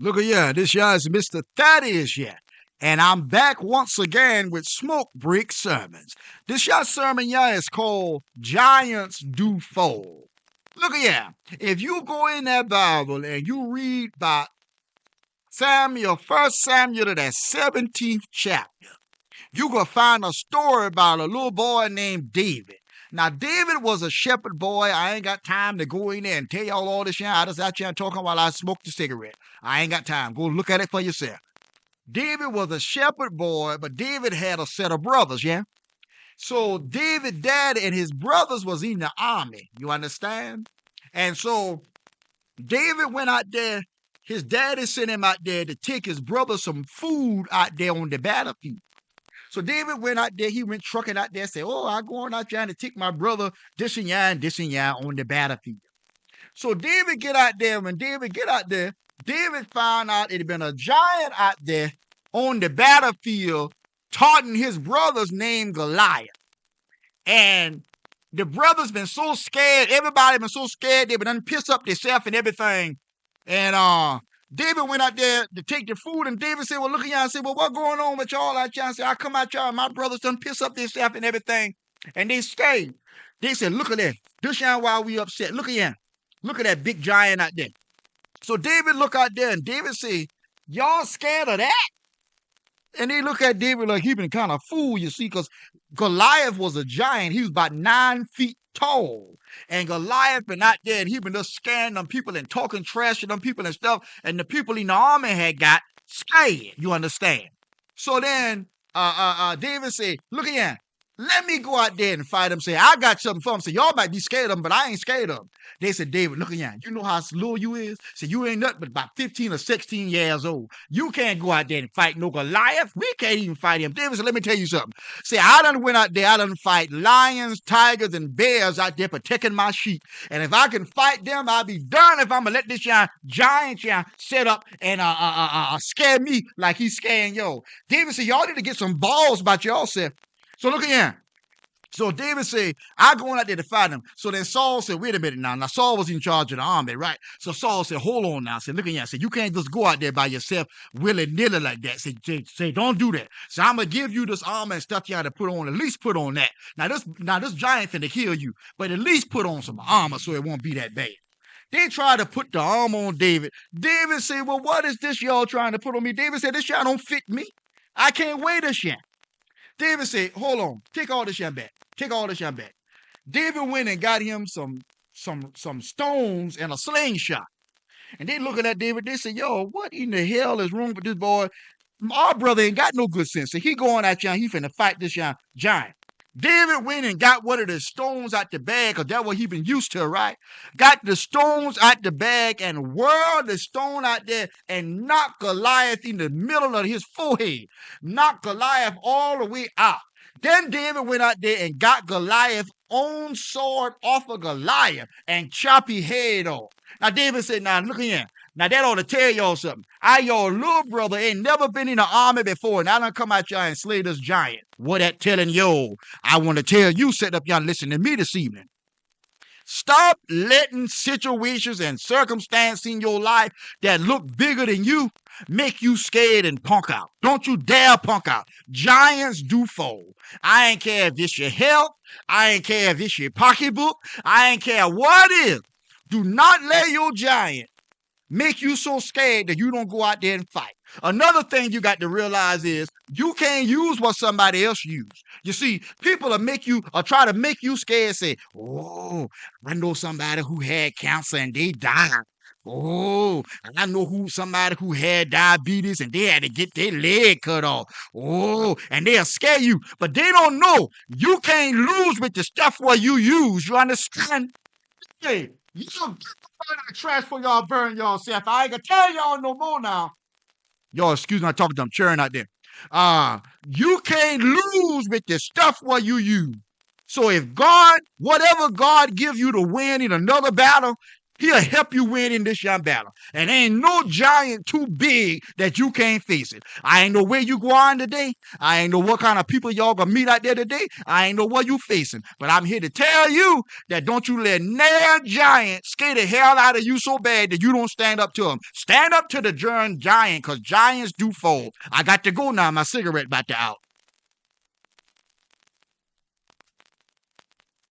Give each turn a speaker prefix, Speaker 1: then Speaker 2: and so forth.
Speaker 1: Look at ya, this ya is Mr. Thaddeus ya. And I'm back once again with Smoke Brick Sermons. This ya sermon ya is called Giants Do Fall. Look at ya. If you go in that Bible and you read about Samuel, 1 Samuel to that 17th chapter, you can find a story about a little boy named David. Now, David was a shepherd boy. I ain't got time to go in there and tell y'all all this shit. I just out here talking while I smoke the cigarette. I ain't got time. Go look at it for yourself. David was a shepherd boy, but David had a set of brothers, yeah? So David's dad and his brothers was in the army. You understand? And so David went out there. His daddy sent him out there to take his brother some food out there on the battlefield. So David went out there, he went trucking out there, said, oh, I'm going out trying to take my brother this and ya on the battlefield. So David get out there. When David get out there, David found out it had been a giant out there on the battlefield taunting his brothers named Goliath. And the brothers been so scared, everybody been so scared, they been done pissed up themselves and everything. And David went out there to take the food, and David said, well, look at y'all. I said, well, what going on with y'all out y'all? I said, I come out y'all, my brothers done piss up themselves and everything. And they scared. They said, look at that. This y'all why we upset. Look at y'all. Look at that big giant out there. So David look out there, and David say, y'all scared of that? And they look at David like he been kind of fool, you see, because Goliath was a giant. He was about 9 feet tall. And Goliath been out there, and he been just scaring them people and talking trash to them people and stuff. And the people in the army had got scared, you understand? So then David said, look at ya. Let me go out there and fight them. Say, I got something for them. Say, y'all might be scared of them, but I ain't scared of them. They said, David, look at ya. You know how little you is? Say, you ain't nothing but about 15 or 16 years old. You can't go out there and fight no Goliath. We can't even fight him. David said, let me tell you something. Say, I done went out there. I done fight lions, tigers, and bears out there protecting my sheep. And if I can fight them, I'll be done if I'm going to let this giant set up and scare me like he's scaring y'all. David said, y'all need to get some balls about y'allself. So look at him. So David said, I'm going out there to fight him. So then Saul said, wait a minute now. Now Saul was in charge of the army, right? So Saul said, hold on now. I said, look at you. I said, you can't just go out there by yourself willy-nilly like that. Say, don't do that. So I'm going to give you this armor and stuff you got to put on. At least put on that. Now this giant finna kill you. But at least put on some armor so it won't be that bad. They tried to put the armor on David. David said, well, what is this y'all trying to put on me? David said, this y'all don't fit me. I can't wear this shit. David said, hold on, take all this shit back. Take all this shit back. David went and got him some stones and a slingshot. And they looking at David, they said, yo, what in the hell is wrong with this boy? Our brother ain't got no good sense. So he going out here, he finna fight this giant. David went and got one of the stones out the bag, because that's what he been used to, right? Got the stones out the bag and whirled the stone out there and knocked Goliath in the middle of his forehead. Knocked Goliath all the way out. Then David went out there and got Goliath's own sword off of Goliath and chopped his head off. Now David said, now look here. Now that ought to tell y'all something. Your little brother ain't never been in the army before, and I done come out y'all and slay this giant. What that telling yo? I want to tell you, sit up y'all and listen to me this evening. Stop letting situations and circumstances in your life that look bigger than you make you scared and punk out. Don't you dare punk out. Giants do fall. I ain't care if it's your health. I ain't care if it's your pocketbook. I ain't care what it is. Do not let your giant make you so scared that you don't go out there and fight. Another thing you got to realize is you can't use what somebody else used. You see, people try to make you scared, say, oh, I know somebody who had cancer and they died. Oh, I know somebody who had diabetes and they had to get their leg cut off. Oh, and they'll scare you. But they don't know you can't lose with the stuff what you use. You understand? Hey, you don't get the trash for y'all burn yourself. I ain't gonna tell y'all no more now. Y'all, excuse me, I'm talking to them churn out there. You can't lose with the stuff what you use. So if whatever God gives you to win in another battle, He'll help you win in this young battle. And ain't no giant too big that you can't face it. I ain't know where you going today. I ain't know what kind of people y'all gonna meet out there today. I ain't know what you facing. But I'm here to tell you that don't you let no giant scare the hell out of you so bad that you don't stand up to him. Stand up to the giant, because giants do fold. I got to go now. My cigarette about to out.